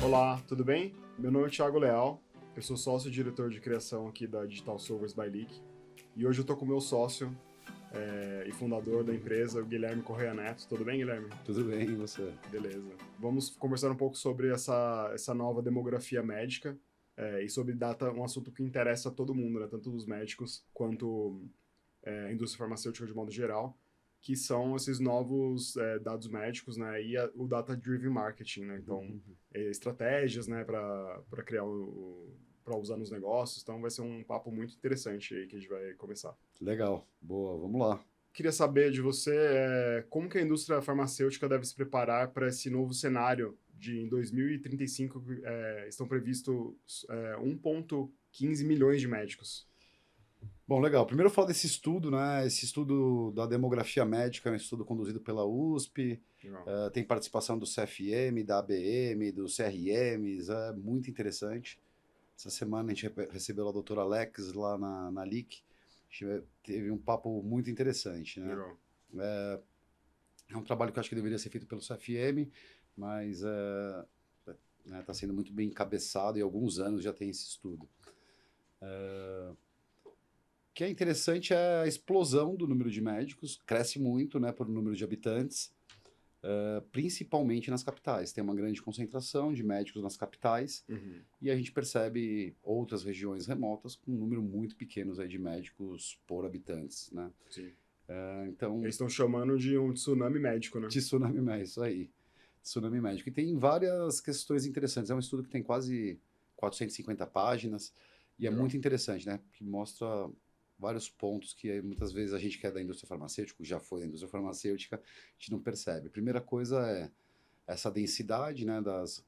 Olá, tudo bem? Meu nome é Thiago Leal, eu sou sócio-diretor de criação aqui da Digital Solvers by Leak e hoje eu estou com o meu sócio e fundador da empresa, o Guilherme Correia Neto. Tudo bem, Guilherme? Tudo bem, e você? Beleza. Vamos conversar um pouco sobre essa nova demografia médica e sobre data, um assunto que interessa a todo mundo, né? Tanto os médicos quanto a indústria farmacêutica de modo geral, que são esses novos dados médicos, né, e o data-driven marketing, né, então estratégias, né, para criar para usar nos negócios. Então vai ser um papo muito interessante aí que a gente vai começar. Legal, boa, vamos lá. Queria saber de você como que a indústria farmacêutica deve se preparar para esse novo cenário de em 2035 estão previstos 1,15 milhões de médicos. Bom, legal. Primeiro eu falo desse estudo, né? Esse estudo da demografia médica é um estudo conduzido pela USP, tem participação do CFM, da ABM, dos CRMs, é muito interessante. Essa semana a gente recebeu a doutora Alex lá na LIC, a gente teve um papo muito interessante, né? Legal. É um trabalho que eu acho que deveria ser feito pelo CFM, mas está sendo muito bem encabeçado e há alguns anos já tem esse estudo. O que é interessante é a explosão do número de médicos, cresce muito, né, por número de habitantes, principalmente nas capitais. Tem uma grande concentração de médicos nas capitais e a gente percebe outras regiões remotas com um número muito pequeno aí de médicos por habitantes, né? Sim. Então, Eles estão chamando de um tsunami médico, né? Tsunami médico, isso aí. Tsunami médico. E tem várias questões interessantes. É um estudo que tem quase 450 páginas e é muito interessante, né? Que mostra vários pontos que muitas vezes a gente que é da indústria farmacêutica, já foi da indústria farmacêutica, a gente não percebe. A primeira coisa é essa densidade, né, das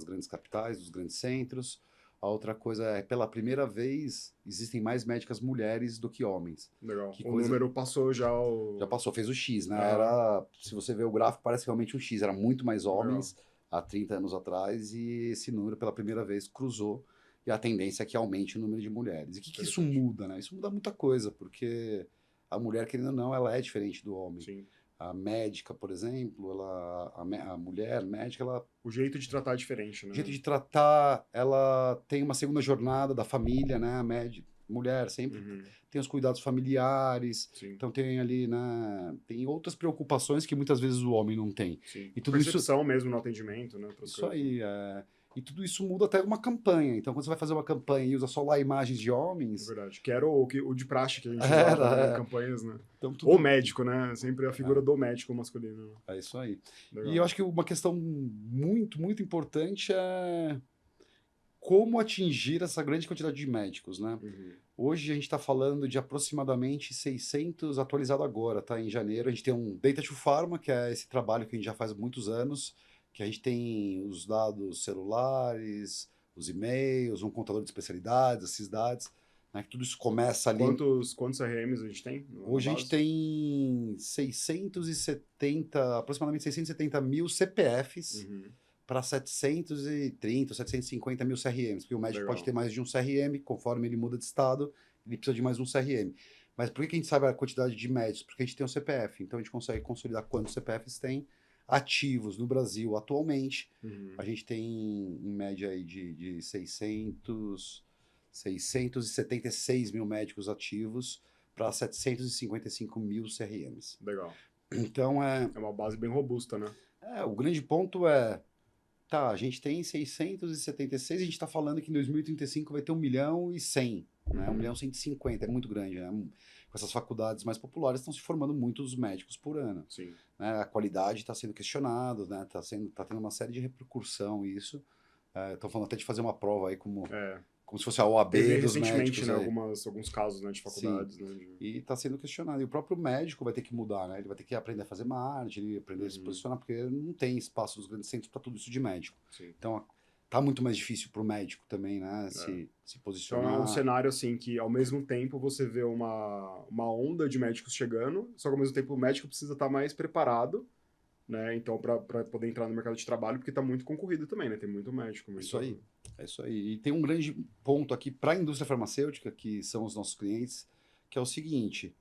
grandes capitais, dos grandes centros. A outra coisa é, pela primeira vez, existem mais médicas mulheres do que homens. Legal. Que O coisa... número passou já o... Já passou, fez o X, né? Era, se você ver o gráfico, parece realmente um X. Era muito mais homens há 30 anos atrás e esse número, pela primeira vez, cruzou. E a tendência é que aumente o número de mulheres. E o que isso muda, né? Isso muda muita coisa, porque a mulher, querendo ou não, ela é diferente do homem. Sim. A médica, por exemplo, a mulher médica, ela... O jeito de tratar é diferente, né? O jeito de tratar, ela tem uma segunda jornada da família, né? A mulher sempre tem os cuidados familiares, Sim. então tem ali, né? Tem outras preocupações que muitas vezes o homem não tem. Sim. E tudo percepção mesmo no atendimento, né? Isso aí, E tudo isso muda até uma campanha. Então, quando você vai fazer uma campanha e usa só lá imagens de homens... É verdade. Que era o de praxe que a gente usava em campanhas, né? Então, tudo... O médico, né? Sempre a figura do médico masculino. Né? É isso aí. Legal. E eu acho que uma questão muito, muito importante é como atingir essa grande quantidade de médicos, né? Hoje a gente está falando de aproximadamente 600, atualizado agora, tá? Em janeiro, a gente tem um Data to Pharma, que é esse trabalho que a gente já faz há muitos anos, que a gente tem os dados celulares, os e-mails, um contador de especialidades, as cidades, né? Que tudo isso começa ali... Quantos CRMs a gente tem? Hoje a gente tem 670, aproximadamente 670 mil CPFs, para 730 ou 750 mil CRMs, porque o médico pode ter mais de um CRM, conforme ele muda de estado, ele precisa de mais um CRM. Mas por que a gente sabe a quantidade de médicos? Porque a gente tem um CPF, então a gente consegue consolidar quantos CPFs tem ativos no Brasil atualmente. A gente tem, em média, aí de 676 mil médicos ativos para 755 mil CRMs. Legal. Então é uma base bem robusta, né? O grande ponto é... Tá, a gente tem 676, a gente está falando que em 2035 vai ter 1 milhão e 100, né? 1 milhão e 150, é muito grande, né? Com essas faculdades mais populares estão se formando muitos médicos por ano. Sim. Né? A qualidade está sendo questionada, né? Tá tendo uma série de repercussão isso. Estão falando até de fazer uma prova aí como se fosse a OAB dos médicos. Né, alguns casos, né, de faculdades. Né, E está sendo questionado. E o próprio médico vai ter que mudar, né? Ele vai ter que aprender a fazer marketing, aprender a se posicionar, porque não tem espaço nos grandes centros para tudo isso de médico. Sim. Então, tá muito mais difícil para o médico também, né? Se posicionar. Então é um cenário assim que, ao mesmo tempo, você vê uma onda de médicos chegando, só que ao mesmo tempo o médico precisa estar mais preparado, né? Então, para poder entrar no mercado de trabalho, porque está muito concorrido também, né? Tem muito médico. Isso aí. É isso aí. E tem um grande ponto aqui para a indústria farmacêutica, que são os nossos clientes, que é o seguinte: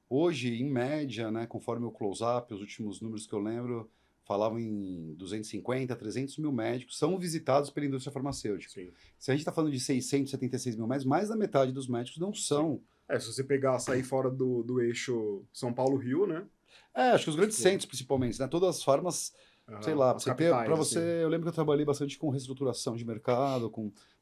hoje, em média, né, conforme o close-up, os últimos números que eu lembro, falavam em 250, 300 mil médicos são visitados pela indústria farmacêutica. Sim. Se a gente está falando de 676 mil médicos, mais da metade dos médicos não são. Se você pegar, sair fora do eixo São Paulo-Rio, né? Acho que os grandes Tipo, centros, principalmente, né? Todas as farmas, sei lá, as pra capitais, você, assim. eu lembro que eu trabalhei bastante com reestruturação de mercado,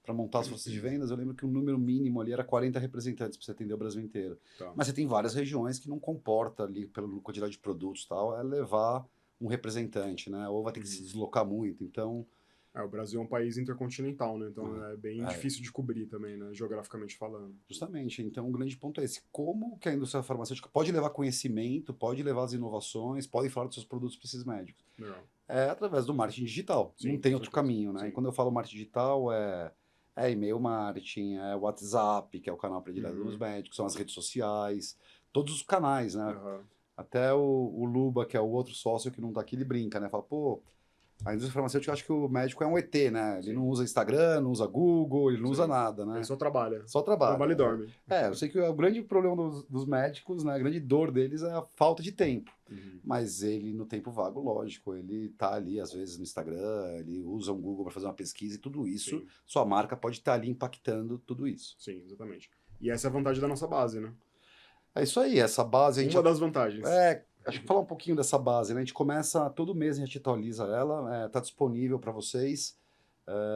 para montar as forças de vendas, eu lembro que o número mínimo ali era 40 representantes para você atender o Brasil inteiro. Tá. Mas você tem várias regiões que não comporta ali, pela quantidade de produtos e tal, é levar um representante, né? Ou vai ter que se deslocar muito, então... O Brasil é um país intercontinental, né? Então é bem difícil de cobrir também, né? Geograficamente falando. Justamente. Então o grande ponto é esse. Como que a indústria farmacêutica pode levar conhecimento, pode levar as inovações, pode falar dos seus produtos para esses médicos? Legal. É através do marketing digital. Sim, não tem outro caminho, né? Sim. E quando eu falo marketing digital, é e-mail marketing, é WhatsApp, que é o canal predileto dos médicos, são as redes sociais, todos os canais, né? Até o Luba, que é o outro sócio que não tá aqui, ele brinca, né? Fala, pô, a indústria farmacêutica, eu acho que o médico é um ET, né? Ele não usa Instagram, não usa Google, ele não usa nada, né? Ele só trabalha. Só trabalha. Trabalha e dorme. Eu sei que o grande problema dos médicos, né, a grande dor deles é a falta de tempo. Mas ele, no tempo vago, lógico, ele tá ali, às vezes, no Instagram, ele usa um Google para fazer uma pesquisa e tudo isso, sua marca pode estar ali impactando tudo isso. Sim, exatamente. E essa é a vantagem da nossa base, né? É isso aí, essa base... Uma das vantagens. Acho que falar um pouquinho dessa base, né? A gente começa, todo mês a gente atualiza ela, tá disponível para vocês.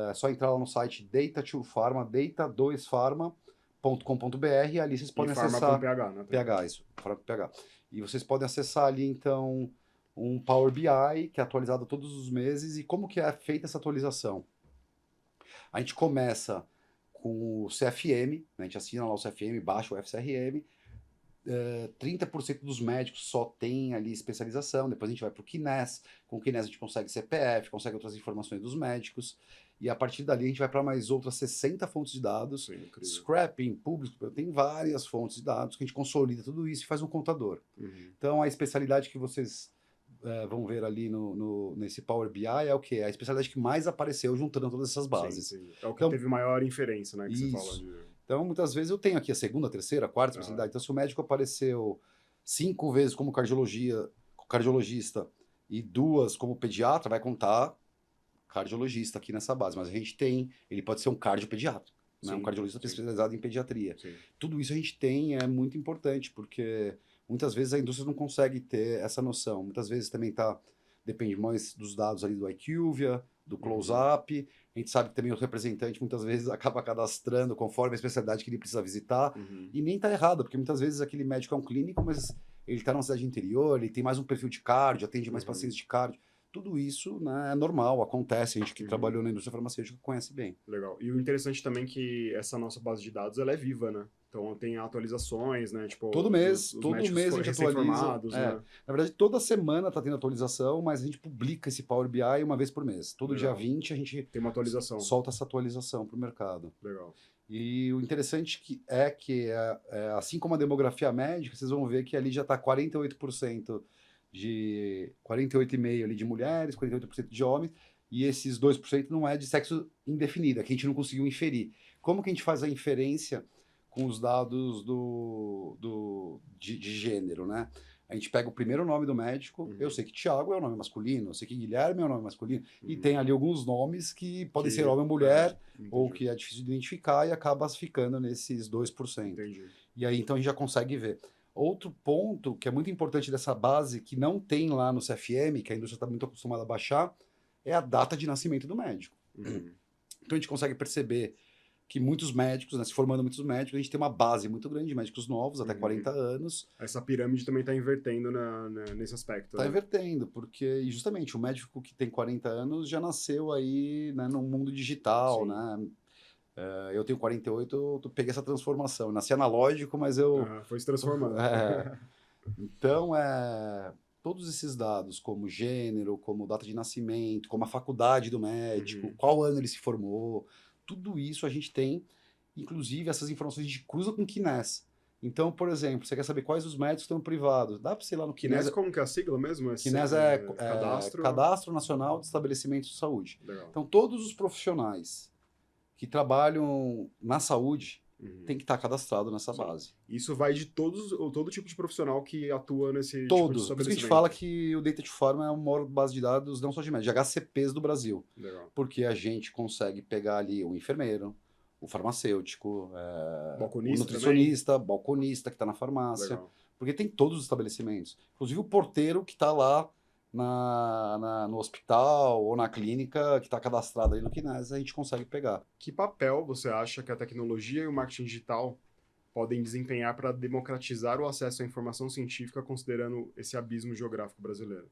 É só entrar lá no site Data2Pharma, data2pharma.com.br e ali vocês podem acessar... com PH, né? PH, isso. Pharma com PH. E vocês podem acessar ali, então, um Power BI, que é atualizado todos os meses. E como que é feita essa atualização? A gente começa com o CFM, né? A gente assina lá o CFM, baixa o FCRM, 30% dos médicos só tem ali especialização, depois a gente vai para o KINES, com o KINES a gente consegue CPF, consegue outras informações dos médicos, e a partir dali a gente vai para mais outras 60 fontes de dados, scrapping, público, tem várias fontes de dados, que a gente consolida tudo isso e faz um contador. Então a especialidade que vocês vão ver ali nesse Power BI é o quê? É a especialidade que mais apareceu juntando todas essas bases. Sim. É o que teve maior inferência, né, que você fala de... Então, muitas vezes eu tenho aqui a segunda, a terceira, a quarta especialidade. Então, se o médico apareceu 5 vezes como cardiologista e 2 como pediatra, vai contar cardiologista aqui nessa base. Mas a gente tem, ele pode ser um cardiopediatra, né? Um cardiologista especializado em pediatria. Tudo isso a gente tem, é muito importante, porque muitas vezes a indústria não consegue ter essa noção. Muitas vezes também depende mais dos dados ali do IQVIA, do Close-Up. A gente sabe que também o representante muitas vezes acaba cadastrando conforme a especialidade que ele precisa visitar. E nem tá errado, porque muitas vezes aquele médico é um clínico, mas ele está numa cidade interior, ele tem mais um perfil de cardio, atende mais pacientes de cardio. Tudo isso, né, é normal, acontece. A gente que trabalhou na indústria farmacêutica conhece bem. Legal. E o interessante também é que essa nossa base de dados ela é viva, né? Então tem atualizações, né? Tipo, todo mês a gente atualiza. Né? Na verdade, toda semana tá tendo atualização, mas a gente publica esse Power BI uma vez por mês. Todo dia 20 a gente tem uma atualização. Solta essa atualização para o mercado. Legal. E o interessante assim como a demografia médica, vocês vão ver que ali já está 48% de 48,5% ali de mulheres, 48% de homens, e esses 2% não é de sexo indefinido, é que a gente não conseguiu inferir. Como que a gente faz a inferência com os dados de gênero, né? A gente pega o primeiro nome do médico, eu sei que Tiago é o nome masculino, eu sei que Guilherme é o nome masculino, e tem ali alguns nomes que podem ser homem ou mulher, ou que é difícil de identificar e acaba ficando nesses 2%. Entendi. E aí então a gente já consegue ver. Outro ponto que é muito importante dessa base, que não tem lá no CFM, que a indústria está muito acostumada a baixar, é a data de nascimento do médico. Então a gente consegue perceber que muitos médicos, né, se formando muitos médicos, a gente tem uma base muito grande de médicos novos, até 40 anos. Essa pirâmide também está invertendo nesse aspecto. Está invertendo, porque justamente o médico que tem 40 anos já nasceu aí, né, no mundo digital, né? Eu tenho 48, eu peguei essa transformação. Eu nasci analógico, mas eu... foi se transformando. Então, todos esses dados, como gênero, como data de nascimento, como a faculdade do médico, qual ano ele se formou, tudo isso a gente tem, inclusive essas informações a gente cruza com o KINES. Então, por exemplo, você quer saber quais os médicos estão privados? Dá para você ir lá no KINES. KINES como que é a sigla mesmo? KINES é Cadastro Nacional de Estabelecimento de Saúde. Legal. Então, todos os profissionais que trabalham na saúde, tem que estar cadastrado nessa Sim. base. Isso vai de todo tipo de profissional que atua nesse Todos. tipo de Por isso que a gente estabelecimento. fala que o Data to Pharma é a maior base de dados, não só de médicos, de HCPs do Brasil. Legal. Porque a gente consegue pegar ali o enfermeiro, o farmacêutico, o Balconista nutricionista, balconista que está na farmácia. Legal. Porque tem todos os estabelecimentos. Inclusive o porteiro que está lá no hospital ou na clínica, que está cadastrado aí no Kinesa, a gente consegue pegar. Que papel você acha que a tecnologia e o marketing digital podem desempenhar para democratizar o acesso à informação científica, considerando esse abismo geográfico brasileiro?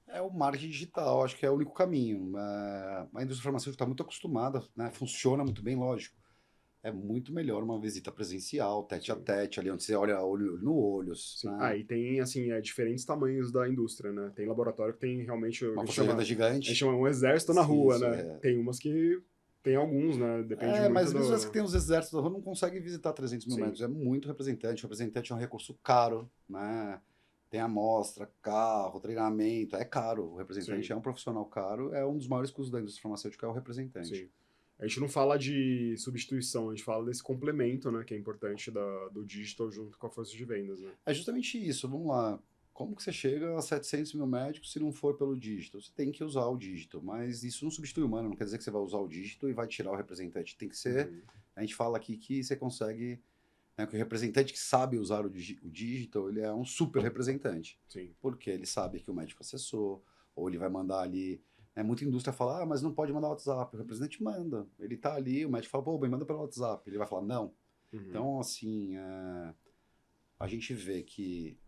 É o marketing digital, acho que é o único caminho. A indústria farmacêutica está muito acostumada, né? Funciona muito bem, lógico. É muito melhor uma visita presencial, tete a tete, ali onde você olha olho no olho. Sim. Né? E tem, assim, diferentes tamanhos da indústria, né? Tem laboratório que tem realmente... Uma a gente força chama, gigante. a gente chama um exército na rua, Isso, né? Tem umas que... Tem alguns, né? Depende muito mas mesmo as que tem os exércitos da rua não conseguem visitar 300 mil Sim. metros. É muito representante. O representante é um recurso caro, né? Tem amostra, carro, treinamento. É caro. O representante Sim. é um profissional caro. É um dos maiores custos da indústria farmacêutica, é o representante. Sim. A gente não fala de substituição, a gente fala desse complemento, né? Que é importante do digital junto com a força de vendas, né? É justamente isso. Vamos lá. Como que você chega a 700 mil médicos se não for pelo dígito? Você tem que usar o dígito, mas isso não substitui o humano, não quer dizer que você vai usar o dígito e vai tirar o representante. Tem que ser, a gente fala aqui que você consegue, né, que o representante que sabe usar o digital, ele é um super representante. Sim. Porque ele sabe que o médico acessou, ou ele vai mandar ali, né, muita indústria fala, mas não pode mandar WhatsApp. O representante manda, ele tá ali, o médico fala, pô, bem, manda pelo WhatsApp. Ele vai falar, não. Então, assim, a gente vê que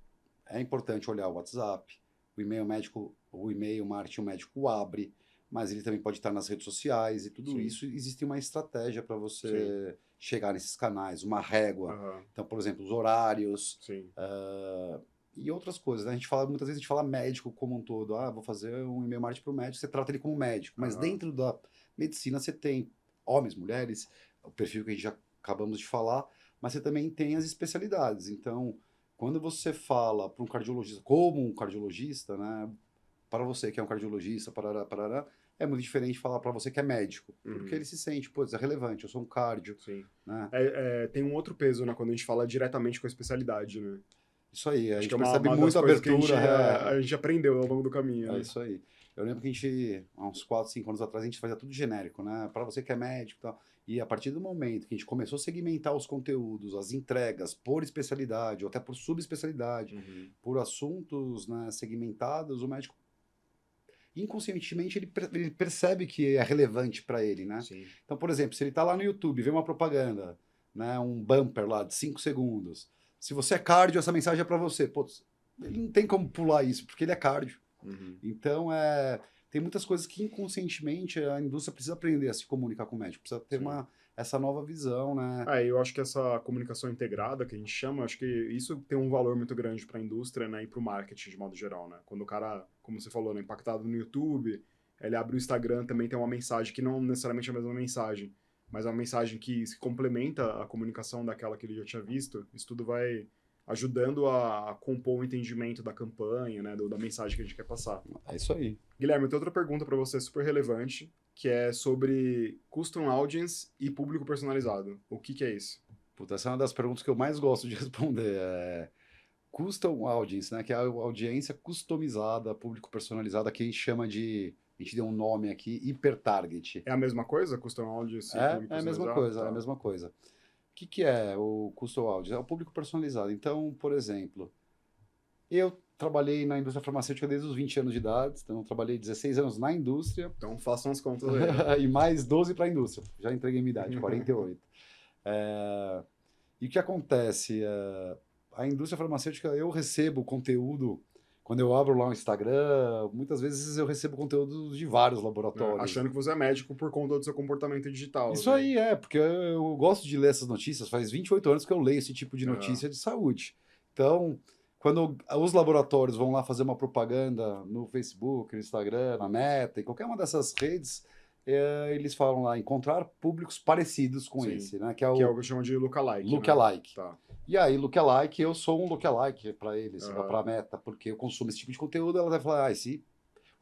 é importante olhar o WhatsApp, o e-mail médico, o e-mail marketing o médico abre, mas ele também pode estar nas redes sociais e tudo isso. Existe uma estratégia para você chegar nesses canais, uma régua. Então, por exemplo, os horários e outras coisas. Né? Muitas vezes a gente fala médico como um todo. Vou fazer um e-mail marketing para o médico, você trata ele como médico. Mas dentro da medicina você tem homens, mulheres, o perfil que a gente já acabamos de falar, mas você também tem as especialidades. Então, quando você fala para um cardiologista, como um cardiologista, né, para você que é um cardiologista, parará, é muito diferente falar para você que é médico, porque ele se sente, pô, isso é relevante, eu sou um cardio. Sim. Né? Tem um outro peso, né, quando a gente fala diretamente com a especialidade, né? Isso aí, a Acho gente que é percebe uma muito das coisas abertura. Que a gente aprendeu ao longo do caminho. É isso aí. Eu lembro que a gente, há uns 4, 5 anos atrás, a gente fazia tudo genérico, né? Para você que é médico e tal. E a partir do momento que a gente começou a segmentar os conteúdos, as entregas por especialidade, ou até por subespecialidade, por assuntos, né, segmentados, o médico, inconscientemente, ele percebe que é relevante para ele, né? Sim. Então, por exemplo, se ele está lá no YouTube, vê uma propaganda, né, um bumper lá de 5 segundos, se você é cardio, essa mensagem é para você. Pô, ele não tem como pular isso, porque ele é cardio. Então, tem muitas coisas que inconscientemente a indústria precisa aprender a se comunicar com o médico, precisa ter essa nova visão, né? Eu acho que essa comunicação integrada, que a gente chama, acho que isso tem um valor muito grande para a indústria, né, e para o marketing de modo geral, né? Quando o cara, como você falou, né, impactado no YouTube, ele abre o Instagram, também tem uma mensagem que não necessariamente é a mesma mensagem, mas é uma mensagem que se complementa a comunicação daquela que ele já tinha visto. Isso tudo vai ajudando a compor o entendimento da campanha, né, da mensagem que a gente quer passar. É isso aí. Guilherme, eu tenho outra pergunta para você super relevante, que é sobre Custom Audience e público personalizado. O que é isso? Puta, essa é uma das perguntas que eu mais gosto de responder. Custom Audience, né, que é a audiência customizada, público personalizado, que a gente chama de, a gente deu um nome aqui, hipertarget. É a mesma coisa, Custom Audience e público personalizado? É a mesma coisa, é a mesma coisa. O que é o Custom Audience? É o público personalizado. Então, por exemplo, eu trabalhei na indústria farmacêutica desde os 20 anos de idade, então eu trabalhei 16 anos na indústria. Então façam as contas aí. E mais 12 para a indústria. Já entreguei minha idade, 48. E o que acontece? A indústria farmacêutica, eu recebo conteúdo, quando eu abro lá o Instagram, muitas vezes eu recebo conteúdo de vários laboratórios. Achando que você é médico por conta do seu comportamento digital. Isso aí porque eu gosto de ler essas notícias, faz 28 anos que eu leio esse tipo de notícia de saúde. Então, quando os laboratórios vão lá fazer uma propaganda no Facebook, no Instagram, na Meta, em qualquer uma dessas redes, eles falam lá, encontrar públicos parecidos com esse, né? Que é o que chama de lookalike. Lookalike. Né? Tá. E aí, lookalike, eu sou um lookalike para eles, para a Meta, porque eu consumo esse tipo de conteúdo, ela vai falar,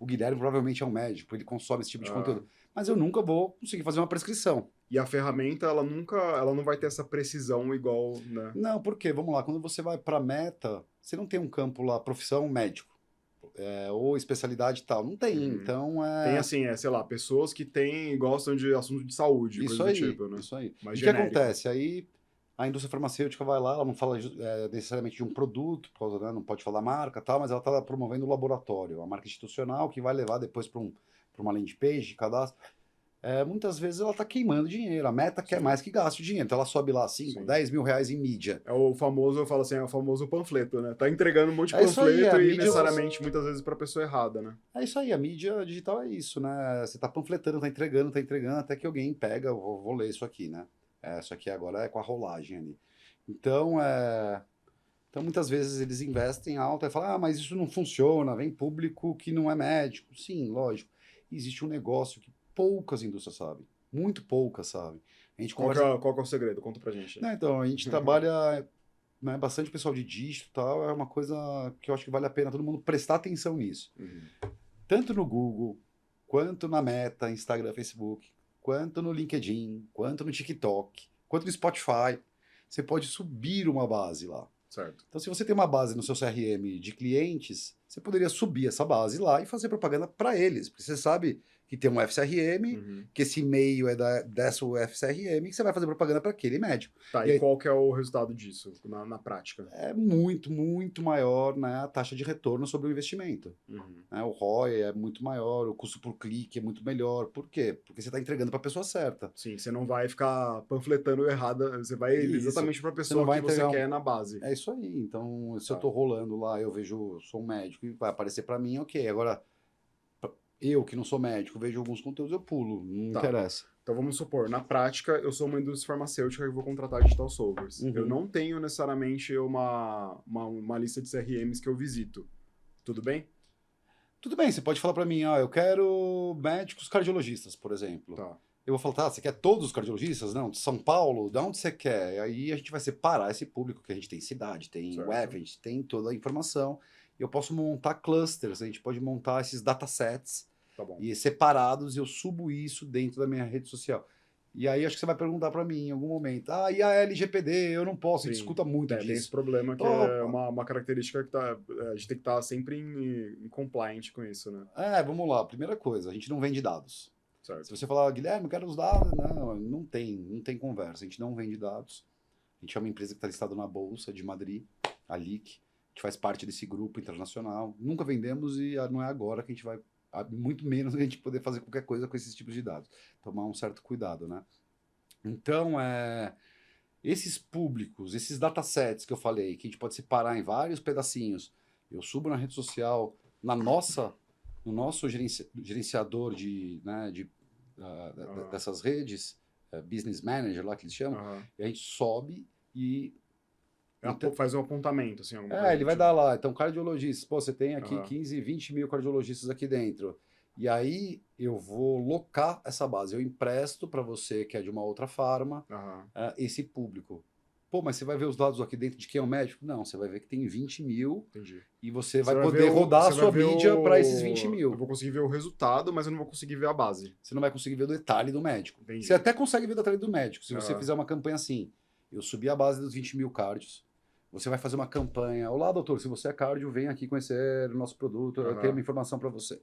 o Guilherme provavelmente é um médico, ele consome esse tipo de Ah. conteúdo. Mas eu nunca vou conseguir fazer uma prescrição. E a ferramenta, ela não vai ter essa precisão igual, né? Não, porque, vamos lá, quando você vai para meta, você não tem um campo lá, profissão médico, ou especialidade e tal. Não tem, Uhum. então Tem assim, sei lá, pessoas que gostam de assunto de saúde, Isso coisa do aí, tipo, né? isso aí. Mais E o que genérico. acontece? Aí a indústria farmacêutica vai lá, ela não fala necessariamente de um produto, por causa, né, não pode falar marca e tal, mas ela está promovendo o laboratório, a marca institucional que vai levar depois para uma landing page de cadastro. Muitas vezes ela está queimando dinheiro, a meta quer Sim. mais que gaste dinheiro, então ela sobe lá 5, Sim. 10 mil reais em mídia. É o famoso, eu falo assim, é o famoso panfleto, né? Tá entregando um monte de É isso aí, panfleto a e mídia- necessariamente, muitas vezes, pra pessoa errada, né? É isso aí, a mídia digital é isso, né? Você está panfletando, está entregando, até que alguém pega, eu vou ler isso aqui, né? Isso aqui agora é com a rolagem ali. Então, muitas vezes eles investem alto e falam, mas isso não funciona, vem público que não é médico. Sim, lógico. Existe um negócio que poucas indústrias sabem, muito poucas sabem. A gente Qual que conversa... é o segredo? Conta pra gente. Não, então, a gente trabalha, né, bastante pessoal de dígito e tal, é uma coisa que eu acho que vale a pena todo mundo prestar atenção nisso. Uhum. Tanto no Google, quanto na Meta, Instagram, Facebook, quanto no LinkedIn, quanto no TikTok, quanto no Spotify, você pode subir uma base lá. Certo. Então, se você tem uma base no seu CRM de clientes, você poderia subir essa base lá e fazer propaganda para eles. Porque você sabe que tem um FCRM, Uhum. que esse e-mail é dessa FCRM, que você vai fazer propaganda para aquele médico. Tá, E e aí- qual que é o resultado disso na prática? É muito, muito maior, né, a taxa de retorno sobre o investimento. Uhum. Né? O ROI é muito maior, o custo por clique é muito melhor. Por quê? Porque você está entregando para a pessoa certa. Sim, você não vai ficar panfletando errada, você vai Isso. exatamente pra Você pessoa não vai que você entregar um- quer na base. É isso aí. Então, se eu Tá. estou rolando lá, eu vejo, sou um médico e vai aparecer para mim, ok. Agora, eu que não sou médico, vejo alguns conteúdos, eu pulo, não Tá. interessa. Então vamos supor, na prática, eu sou uma indústria farmacêutica e vou contratar digital solvers. Uhum. Eu não tenho necessariamente uma lista de CRMs que eu visito. Tudo bem? Tudo bem, você pode falar para mim, eu quero médicos cardiologistas, por exemplo. Tá. Eu vou falar, tá, você quer todos os cardiologistas? Não, de São Paulo? De onde você quer? E aí a gente vai separar esse público, que a gente tem cidade, tem Certo. web, a gente tem toda a informação. Eu posso montar clusters, a gente pode montar esses datasets Tá bom. e separados, e eu subo isso dentro da minha rede social. E aí acho que você vai perguntar para mim em algum momento, e a LGPD? Eu não posso, a gente Sim. escuta muito Tem esse disso. problema que Opa. é uma característica que a gente tem que estar sempre em compliant com isso, né? Vamos lá, primeira coisa, a gente não vende dados. Se Certo. você falar, Guilherme, eu quero os dados, não tem conversa, a gente não vende dados. A gente é uma empresa que está listada na Bolsa de Madrid, a LIC, a gente faz parte desse grupo internacional. Nunca vendemos e não é agora que a gente vai, muito menos a gente poder fazer qualquer coisa com esses tipos de dados. Tomar um certo cuidado, né? Então, esses públicos, esses datasets que eu falei, que a gente pode separar em vários pedacinhos, eu subo na rede social, no nosso gerenciador dessas redes, Business Manager lá que eles chamam, Aham. e a gente sobe e Faz um apontamento, assim, alguma coisa ele do vai tipo. dar lá, então cardiologistas, você tem aqui Aham. 15, 20 mil cardiologistas aqui dentro. E aí eu vou locar essa base, eu empresto para você que é de uma outra farma, Aham. esse público. Pô, mas você vai ver os dados aqui dentro de quem é o médico? Não, você vai ver que tem 20 mil Entendi. e você Você vai poder rodar a você sua vai ver mídia para esses 20 mil. Eu vou conseguir ver o resultado, mas eu não vou conseguir ver a base. Você não vai conseguir ver o detalhe do médico. Entendi. Você até consegue ver o detalhe do médico. Se você Aham. fizer uma campanha assim, eu subi a base dos 20 mil cardios, você vai fazer uma campanha. Olá, doutor, se você é cardio, vem aqui conhecer o nosso produto, eu Aham. tenho uma informação para você.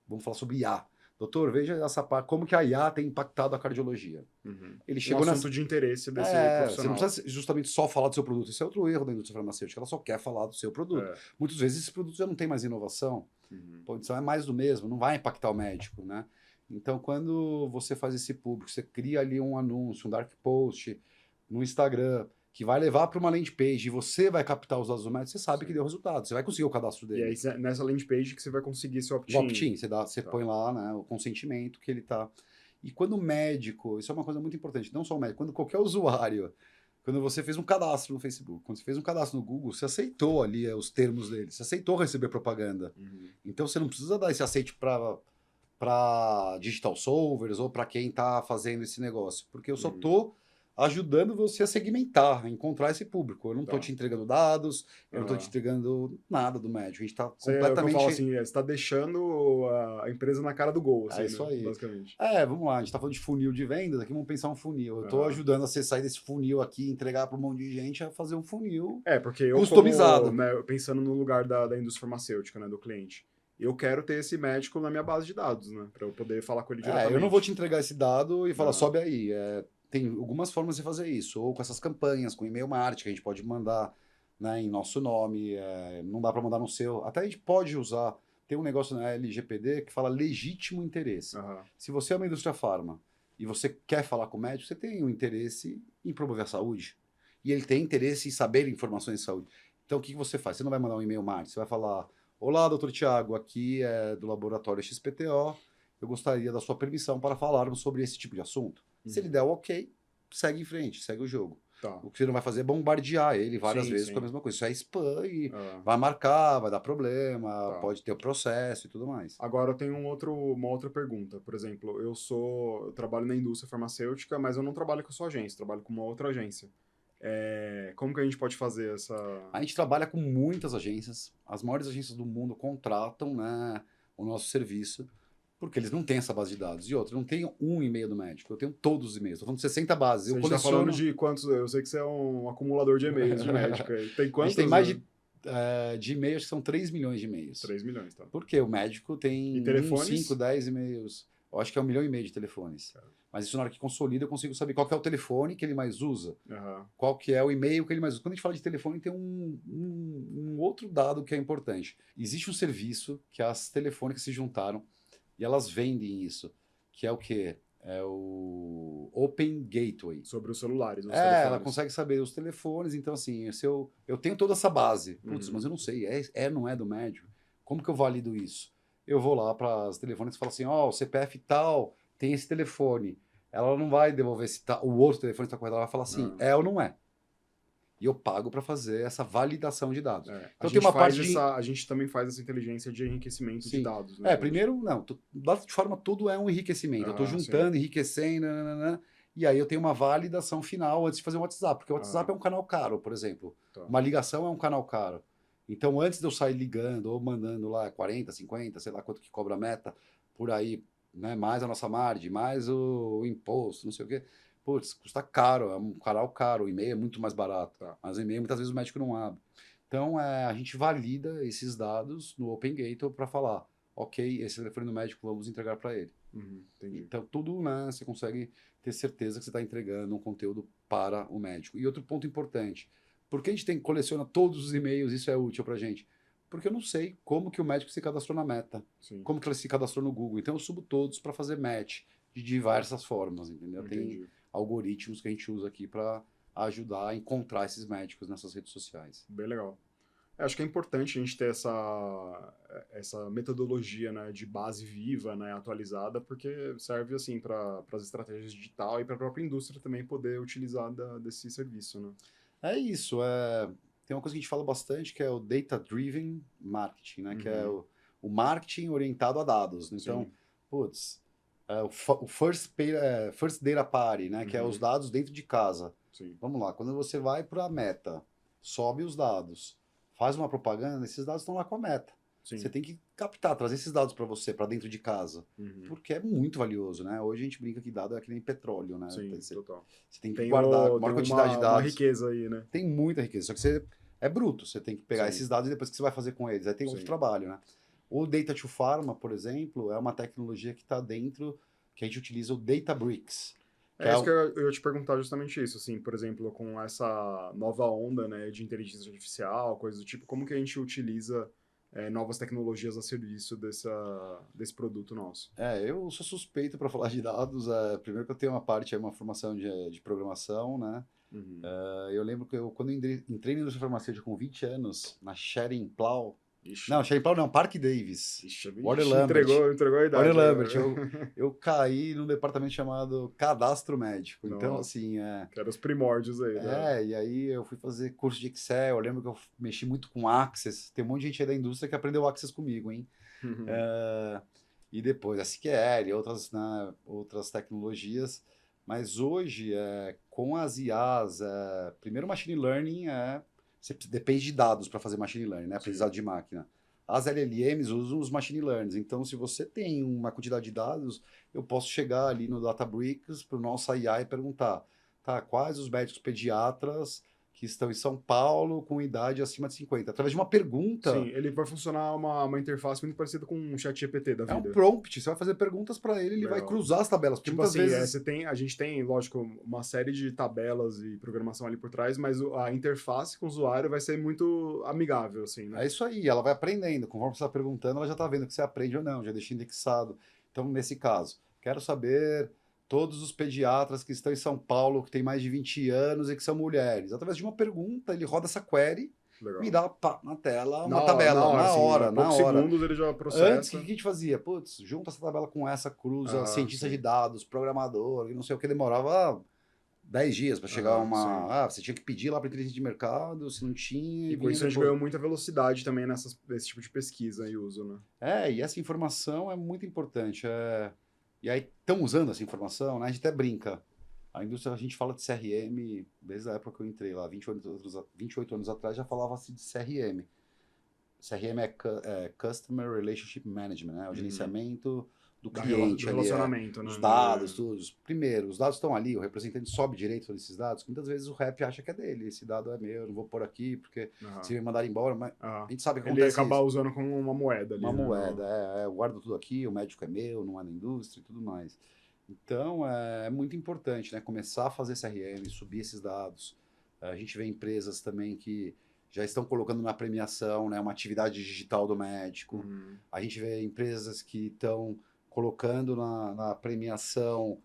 Vamos falar sobre IA. Doutor, veja essa parte, como que a IA tem impactado a cardiologia. Uhum. Ele Um chegou assunto de interesse desse Você não profissional. precisa justamente só falar do seu produto. Esse é outro erro da indústria farmacêutica. Ela só quer falar do seu produto. É. Muitas vezes esse produto já não tem mais inovação. Uhum. Pô, então é mais do mesmo, não vai impactar o médico, né? Então, quando você faz esse público, você cria ali um anúncio, um dark post no Instagram, que vai levar para uma landing page e você vai captar os dados do médico, você sabe Sim. que deu resultado, você vai conseguir o cadastro E dele. aí, nessa landing page que você vai conseguir esse O opt-in. opt-in, você Tá. põe lá, né, o consentimento que ele tá. E quando o médico, isso é uma coisa muito importante, não só o médico, quando qualquer usuário, quando você fez um cadastro no Facebook, quando você fez um cadastro no Google, você aceitou ali os termos dele, você aceitou receber propaganda. Uhum. Então você não precisa dar esse aceite para digital solvers ou para quem está fazendo esse negócio, porque eu só Uhum. estou ajudando você a segmentar, a encontrar esse público. Eu não estou Tá. te entregando dados, eu não estou te Aham. entregando nada do médico. A gente está É o que eu falo completamente. assim, você tá deixando a empresa na cara do gol, É assim, isso né? aí. Basicamente. Vamos lá, a gente está falando de funil de vendas, aqui vamos pensar um funil. Eu estou Aham. ajudando você a sair desse funil aqui, entregar para um monte de gente a fazer um funil É, porque eu como, customizado. né, pensando no lugar da indústria farmacêutica, né, do cliente, eu quero ter esse médico na minha base de dados, né, para eu poder falar com ele Eu não vou diretamente. te entregar esse dado e falar, Aham. sobe aí. Tem algumas formas de fazer isso, ou com essas campanhas, com e-mail marketing, que a gente pode mandar, né, em nosso nome, não dá para mandar no seu. Até a gente pode usar, tem um negócio na LGPD que fala legítimo interesse. Aham. Se você é uma indústria farma e você quer falar com o médico, você tem um interesse em promover a saúde. E ele tem interesse em saber informações de saúde. Então, o que você faz? Você não vai mandar um e-mail marketing, você vai falar: olá, doutor Tiago, aqui é do laboratório XPTO, eu gostaria da sua permissão para falarmos sobre esse tipo de assunto. Se ele Uhum. der o ok, segue em frente, segue o jogo. Tá. O que você não vai fazer é bombardear ele várias Sim, vezes com a sim. mesma coisa. Isso é spam e Ah, vai marcar, vai dar problema, tá. pode ter o processo e tudo mais. Agora eu tenho uma outra pergunta. Por exemplo, eu trabalho na indústria farmacêutica, mas eu não trabalho com a sua agência, trabalho com uma outra agência. Como que a gente pode fazer essa... A gente trabalha com muitas agências, as maiores agências do mundo contratam, né, o nosso serviço, porque eles não têm essa base de dados. E outra, eu não tenho um e-mail do médico, eu tenho todos os e-mails. Estou falando de 60 bases. Se Eu a gente tá falando coleciono. de quantos... Eu sei que você é um acumulador de e-mails de médico aí. Tem A gente tem quantos? mais de e-mails, que são 3 milhões de e-mails. 3 milhões, tá. Porque o médico E tem 5, telefones? 10 e-mails. Eu acho que é 1,5 milhão de telefones. Mas isso na hora que consolida, eu consigo saber qual que é o telefone que ele mais usa, Aham. qual que é o e-mail que ele mais usa. Quando a gente fala de telefone, tem um outro dado que é importante. Existe um serviço que as telefônicas se juntaram e elas vendem isso, que é o quê? É o Open Gateway. Sobre os celulares, os Ela telefones. consegue saber os telefones, então assim, se eu tenho toda essa base, putz, Uhum. mas eu não sei, não é do médico? Como que eu valido isso? Eu vou lá para as telefônicas e falo assim, ó, o CPF tal tem esse telefone. Ela não vai devolver se o outro telefone está correto, ela vai falar assim, Ah, é ou não é? E eu pago para fazer essa validação de dados. A Então tem gente uma faz parte de. essa, a gente também faz essa inteligência de enriquecimento de Sim. dados, né, hoje. Primeiro, não, de forma tudo é um enriquecimento. Eu estou Aham, sim. juntando, enriquecendo, nananã, e aí eu tenho uma validação final antes de fazer um WhatsApp, porque o WhatsApp Aham, é um canal caro, por exemplo. tá. Uma ligação é um canal caro. Então, antes de eu sair ligando ou mandando lá 40, 50, sei lá quanto que cobra a meta, por aí, né, mais a nossa margem, mais o imposto, não sei o quê. Putz, custa caro, é um canal caro, o e-mail é muito mais barato. Tá. Mas o e-mail muitas vezes o médico não abre. Então, a gente valida esses dados no Open Gateway para falar, ok, esse telefone do médico vamos entregar para ele. Uhum, entendi. Então, tudo, né, você consegue ter certeza que você está entregando um conteúdo para o médico. E outro ponto importante, por que a gente coleciona todos os e-mails, isso é útil para a gente? Porque eu não sei como que o médico se cadastrou na Meta, Sim, como que ele se cadastrou no Google. Então, eu subo todos para fazer match de diversas formas, entendeu? Tem entendi. algoritmos que a gente usa aqui para ajudar a encontrar esses médicos nessas redes sociais. Bem legal. Acho que é importante a gente ter essa metodologia, né, de base viva, né, atualizada, porque serve assim para as estratégias digital e para a própria indústria também poder utilizar desse serviço, né? É isso. Tem uma coisa que a gente fala bastante que é o data-driven marketing, né? Que é Uhum, o marketing orientado a dados. Então, sim. putz, o first data party, né? Que é os Uhum, dados dentro de casa. sim. Vamos lá, quando você vai para a Meta, sobe os dados, faz uma propaganda, esses dados estão lá com a Meta. Você Sim. tem que captar, trazer esses dados para você, para dentro de casa. Uhum, Porque é muito valioso, né? Hoje a gente brinca que dado é que nem petróleo, né? sim, Você total. tem que Tem, guardar a tem maior quantidade de uma dados. riqueza aí, né? Tem muita riqueza, só que você é bruto, você tem que pegar Sim, esses dados e depois o que você vai fazer com eles. Aí tem outro sim. trabalho, né? O Data to Pharma, por exemplo, é uma tecnologia que está dentro, que a gente utiliza o Databricks. Que É é isso que eu ia te perguntar justamente isso, assim, por exemplo, com essa nova onda, né, de inteligência artificial, coisas do tipo, como que a gente utiliza novas tecnologias a serviço desse produto nosso? eu sou suspeito para falar de dados. Primeiro que eu tenho uma parte, uma formação de programação, né? Uhum. Eu lembro que quando eu entrei na indústria farmacêutica com 20 anos, na Schering Plough, Ixi, não, Schering Plough não, Park Davis, Warner ixi, Lambert. entregou a Olha, idade Lambert, agora. eu caí num departamento chamado Cadastro Médico. Então, Nossa, assim, que eram os primórdios aí, né? e aí eu fui fazer curso de Excel. Eu lembro que eu mexi muito com Access. Tem um monte de gente aí da indústria que aprendeu Access comigo, hein? Uhum. Eh, e depois SQL, outras, né, outras tecnologias. Mas hoje, com as IAs, primeiro machine learning você depende de dados para fazer machine learning, né? Aprendizado de máquina. As LLMs usam os machine learners. Então, se você tem uma quantidade de dados, eu posso chegar ali no Databricks para o nosso IA e perguntar, tá, quais os médicos pediatras que estão em São Paulo com idade acima de 50? Através de uma Sim, pergunta, ele vai funcionar uma interface muito parecida com um chat GPT da é um vida. prompt, você vai fazer perguntas para ele, ele vai Legal. cruzar as tabelas. Porque Tipo muitas assim, vezes a gente tem, lógico, uma série de tabelas e programação ali por trás, mas a interface com o usuário vai ser muito amigável, assim, né? é isso aí, ela vai aprendendo. Conforme você está perguntando, ela já está vendo que você aprende ou não, já deixa indexado. Então, nesse caso, quero saber todos os pediatras que estão em São Paulo, que têm mais de 20 anos e que são mulheres. Através de uma pergunta, ele roda essa query, me Legal. dá pá, na tela uma tabela, Na hora, na assim, hora, em na poucos hora. segundos ele já Antes, o que processa. a gente fazia? Putz, junta essa tabela com essa, cruza, Aham, cientista de sim. dados, programador, e não sei o que, demorava 10 dias para chegar a Aham, sim. uma. Ah, você tinha que pedir lá para inteligência de mercado, se não tinha, e E com vinha isso a gente depois. ganhou muita velocidade também nesse tipo de pesquisa e uso, né? E essa informação é muito importante. E aí estão usando essa informação, né? A gente até brinca. A indústria, a gente fala de CRM desde a época que eu entrei lá, 28 anos atrás, já falava-se de CRM. CRM é Customer Relationship Management, né? O Uhum. gerenciamento do Do cliente ali, relacionamento, os né? dados, tudo. Primeiro, os dados estão ali, o representante sobe direito sobre esses dados, que muitas vezes o rep acha que é dele, esse dado é meu, eu não vou pôr aqui, porque Aham. se me mandar embora, mas Aham. a gente sabe que Ele acontece acaba isso. usando como uma moeda ali, Uma né? moeda, eu guardo tudo aqui, o médico é meu, não é da indústria e tudo mais. Então, é muito importante, né? Começar a fazer CRM, subir esses dados. A gente vê empresas também que já estão colocando na premiação, né, uma atividade digital do médico. Uhum. A gente vê empresas que estão colocando na premiação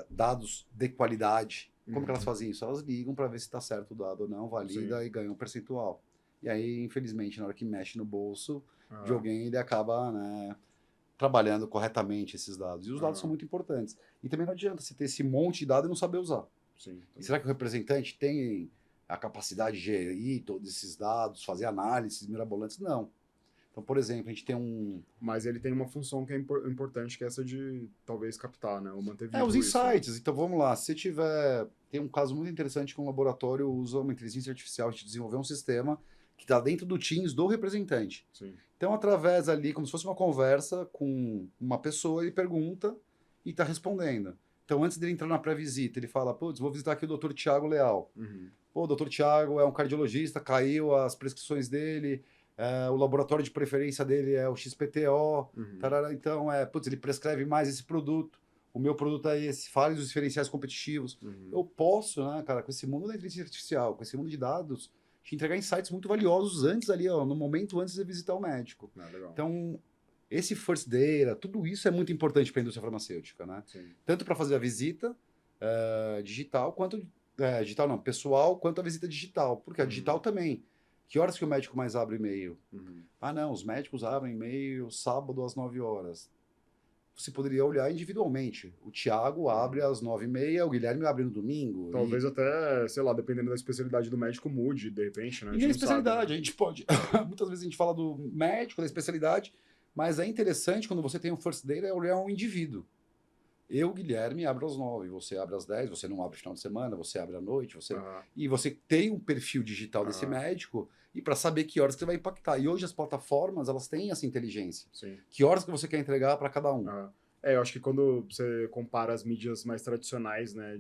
dados de qualidade. Como que elas Uhum. fazem isso? Elas ligam para ver se está certo o dado ou não, valida Sim. e ganham um percentual. E aí, infelizmente, na hora que mexe no bolso de Aham. alguém, ele acaba, né, trabalhando corretamente esses dados. E os dados são Aham. muito importantes. E também não adianta você ter esse monte de dados e não saber usar. Sim. E será que o representante tem a capacidade de gerir todos esses dados, fazer análises mirabolantes? Não. Então, por exemplo, a gente tem Mas ele tem uma função que é importante, que é essa de talvez captar, né? Ou manter os vivo isso, né? insights. Então, vamos lá. Se tiver... Tem um caso muito interessante que um laboratório usa uma inteligência artificial, a gente desenvolveu um sistema que está dentro do Teams do representante. Sim. Então, através ali, como se fosse uma conversa com uma pessoa, ele pergunta e está respondendo. Então, antes dele entrar na pré-visita, ele fala, putz, vou visitar aqui o Dr. Tiago Leal. Uhum. Pô, o Dr. Tiago é um cardiologista, caiu as prescrições dele, o laboratório de preferência dele é o XPTO, Uhum. tarará, então, putz, ele prescreve mais esse produto, o meu produto é esse, fale dos diferenciais competitivos. Uhum. Eu posso, né, cara, com esse mundo da inteligência artificial, com esse mundo de dados, te entregar insights muito valiosos antes ali, ó, no momento antes de visitar o médico. Legal. Então, esse first data, tudo isso é muito importante para a indústria farmacêutica, né? Sim. Tanto para fazer a visita digital, quanto... digital não, pessoal, quanto a visita digital. Porque a digital também. Que horas que o médico mais abre e-mail? Uhum. Ah, não, os médicos abrem e-mail sábado às 9 horas. Você poderia olhar individualmente. O Thiago abre às 9h30, o Guilherme abre no domingo. Talvez até, sei lá, dependendo da especialidade do médico, mude, de repente, né? E nem a gente não sabe, especialidade, né? a gente pode. Muitas vezes a gente fala do médico, da especialidade, mas é interessante quando você tem um first data é olhar um indivíduo. Eu, Guilherme, abro às 9, você abre às 10, você não abre final de semana, você abre à noite, e você tem um perfil digital desse médico e para saber que horas que você vai impactar. E hoje as plataformas, elas têm essa inteligência. Sim. Que horas que você quer entregar para cada um. Eu acho que quando você compara as mídias mais tradicionais, né,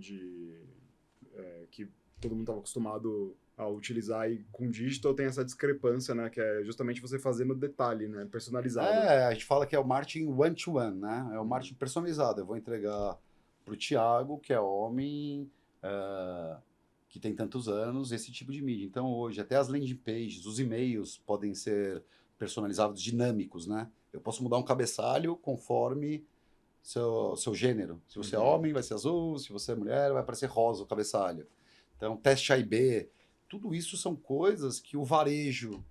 que todo mundo estava acostumado a utilizar e com digital tem essa discrepância, né, que é justamente você fazer no detalhe, né, personalizado. A gente fala que é o marketing one-to-one, né? É o marketing personalizado. Eu vou entregar para o Thiago, que é homem, que tem tantos anos, esse tipo de mídia. Então, hoje, até as landing pages, os e-mails podem ser personalizados, dinâmicos, né? Eu posso mudar um cabeçalho conforme seu gênero. Se você é homem, vai ser azul. Se você é mulher, vai aparecer rosa o cabeçalho. Então, teste A e B. Tudo isso são coisas que o varejo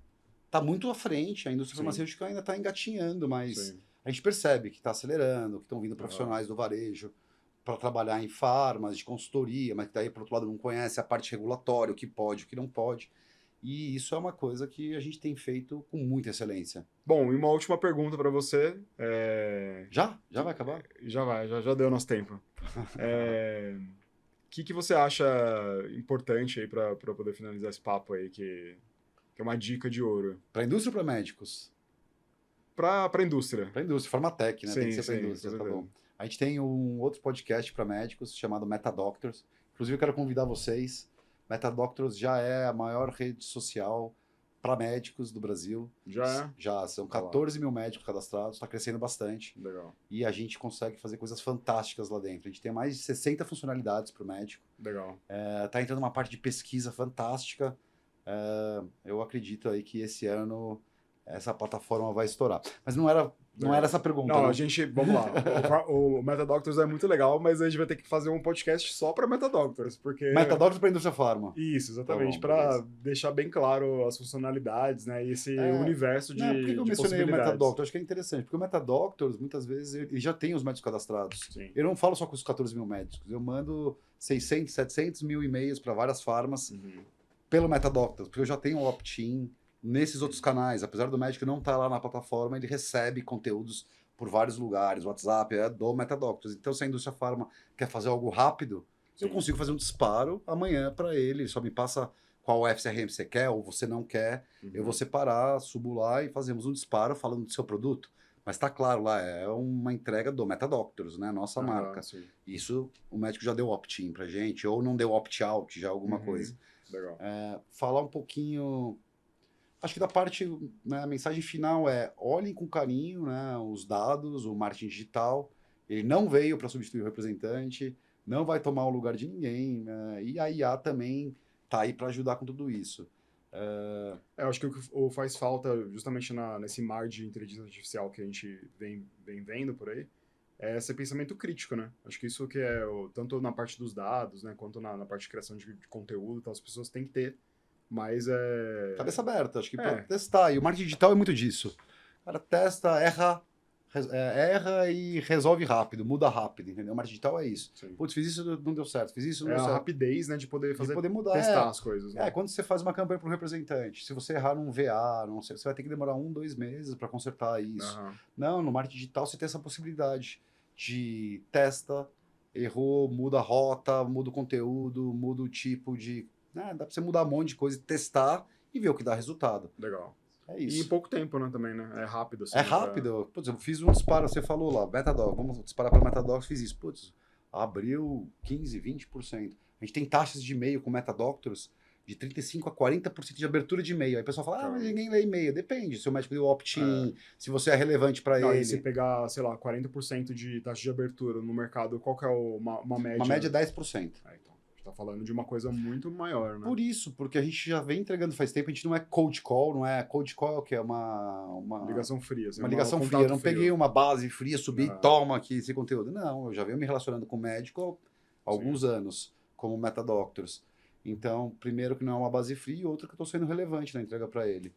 está muito à frente. A indústria farmacêutica ainda está engatinhando, mas a gente percebe que está acelerando, que estão vindo profissionais do varejo para trabalhar em farmas, de consultoria, mas que daí, por outro lado, não conhece a parte regulatória, o que pode, o que não pode. E isso é uma coisa que a gente tem feito com muita excelência. Bom, e uma última pergunta para você. Já? Já vai acabar? Já deu nosso tempo. O que você acha importante aí para poder finalizar esse papo aí, que é uma dica de ouro? Para a indústria ou para médicos? Para a indústria. Para a indústria, Farmatec, né? Sim, tem que ser para a sim, indústria, tá bom. A gente tem um outro podcast para médicos chamado MetaDoctors. Inclusive, eu quero convidar vocês. MetaDoctors já é a maior rede social para médicos do Brasil. Já é? Já, são 14 mil médicos cadastrados, está crescendo bastante. Legal. E a gente consegue fazer coisas fantásticas lá dentro. A gente tem mais de 60 funcionalidades para o médico. Legal. Tá entrando uma parte de pesquisa fantástica. Eu acredito aí que esse ano essa plataforma vai estourar. Mas não era essa a pergunta. Não, né? a gente, vamos lá. O MetaDoctors é muito legal, mas a gente vai ter que fazer um podcast só para MetaDoctors, porque... MetaDoctors para a indústria farma. Isso, exatamente, Tá para deixar bem claro as funcionalidades, né, e esse universo de Por que eu mencionei o possibilidades. MetaDoctors? Acho que é interessante, porque o MetaDoctors, muitas vezes, ele já tem os médicos cadastrados. Sim. Eu não falo só com os 14 mil médicos, eu mando 600, 700 mil e-mails para várias farmas pelo MetaDoctors, porque eu já tenho o opt-in nesses outros canais. Apesar do médico não estar lá na plataforma, ele recebe conteúdos por vários lugares. O WhatsApp é do MetaDoctors. Então, se a indústria farma quer fazer algo rápido, eu consigo fazer um disparo amanhã para ele. Só me passa qual FCRM você quer ou você não quer. Eu vou separar, subo lá e fazemos um disparo falando do seu produto. Mas está claro lá, é uma entrega do MetaDoctors, né? Nossa marca. Sim. Isso o médico já deu opt-in para gente, ou não deu opt-out, já alguma coisa. Legal. Falar um pouquinho... Acho que da parte, né, a mensagem final é: olhem com carinho, né, os dados, o marketing digital. Ele não veio para substituir o representante, não vai tomar o lugar de ninguém, né, e a IA também está aí para ajudar com tudo isso. Eu acho que o que faz falta, justamente nesse mar de inteligência artificial que a gente vem vendo por aí, é esse pensamento crítico, né? Acho que isso que é, tanto na parte dos dados, né, quanto na parte de criação de conteúdo, então as pessoas têm que ter. Mas cabeça aberta, acho que para testar. E o marketing digital é muito disso. O cara testa, erra e resolve rápido, muda rápido, entendeu? O marketing digital é isso. Sim. Putz, fiz isso, não deu certo, fiz isso, não deu certo. A rapidez, né, de poder fazer, de poder mudar, testar as coisas. Né? Quando você faz uma campanha para um representante, se você errar num VA, você vai ter que demorar 1-2 meses para consertar isso. Não, no marketing digital você tem essa possibilidade de testa, errou, muda a rota, muda o conteúdo, muda o tipo de... dá para você mudar um monte de coisa, testar e ver o que dá resultado. Legal. É isso. E em pouco tempo, né, também, né? É rápido. Assim, é rápido. Putz, eu fiz um disparo, você falou lá, MetaDoc, vamos disparar para MetaDocs, fiz isso. Putz, abriu 15%, 20%. A gente tem taxas de e-mail com MetaDoctors de 35% a 40% de abertura de e-mail. Aí o pessoal fala, mas ninguém lê e-mail. Depende, se o médico deu opt-in, se você é relevante para ele. E se pegar, sei lá, 40% de taxa de abertura no mercado, qual que é uma média? Uma média é 10%. Então. Tá falando de uma coisa muito maior, né? Por isso, porque a gente já vem entregando faz tempo, a gente não é cold call, não é cold call, que é uma ligação fria. Assim, uma ligação fria. Eu não peguei uma base fria, subi, toma aqui esse conteúdo. Não, eu já venho me relacionando com o médico há alguns anos, como MetaDoctors. Então, primeiro que não é uma base fria, e outra que eu estou sendo relevante na entrega para ele.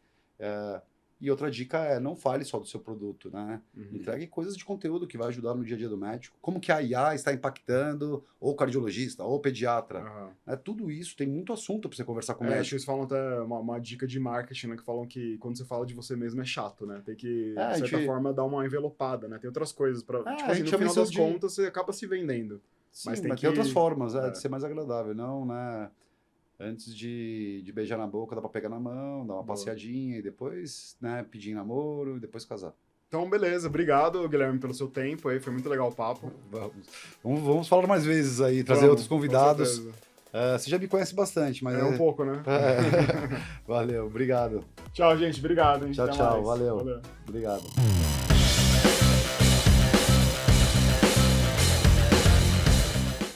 E outra dica é, não fale só do seu produto, né? Entregue coisas de conteúdo que vai ajudar no dia a dia do médico. Como que a IA está impactando ou cardiologista, ou pediatra. Tudo isso, tem muito assunto para você conversar com o médico. Acho que eles falam até uma dica de marketing, né? Que falam que quando você fala de você mesmo é chato, né? Tem que, de certa forma, dar uma envelopada, né? Tem outras coisas para... tipo assim, no final das contas, você acaba se vendendo. Sim, mas tem outras formas, de ser mais agradável. Não, né? Antes de beijar na boca, dá pra pegar na mão, dar uma passeadinha e depois, né, pedir namoro e depois casar. Então, beleza. Obrigado, Guilherme, pelo seu tempo aí. Foi muito legal o papo. Vamos falar mais vezes aí, trazer outros convidados. Você já me conhece bastante, mas... um pouco, né? Valeu, obrigado. Tchau, gente. Obrigado. Tchau, valeu. Obrigado.